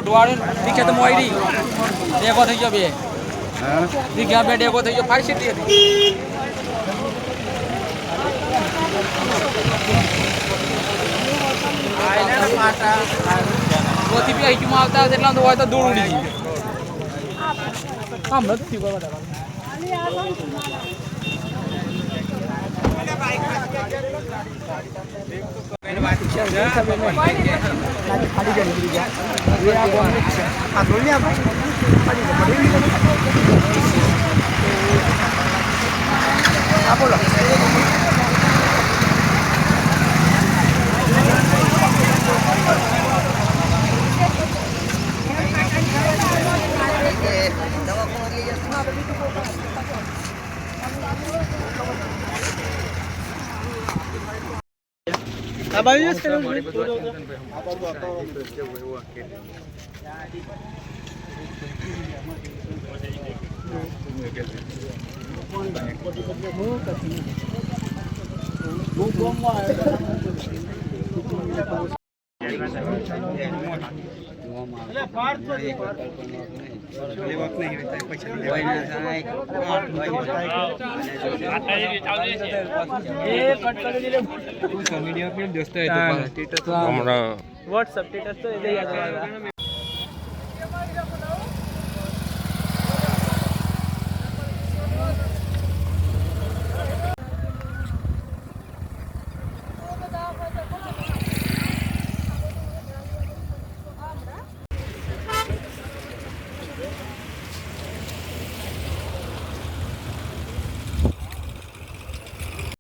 વાળો દીખે તો મોયરી ડેકો થઈ ગયો બે દીખ્યા બે ડેકો થઈ ગયો 5 સીટી હતી પોતી બી અહીંમાં આવતા એટલા તો હોય તો દૂર ઉડી ગઈ આમ નથી કરવા व्हाट्सएप स्टेटस तो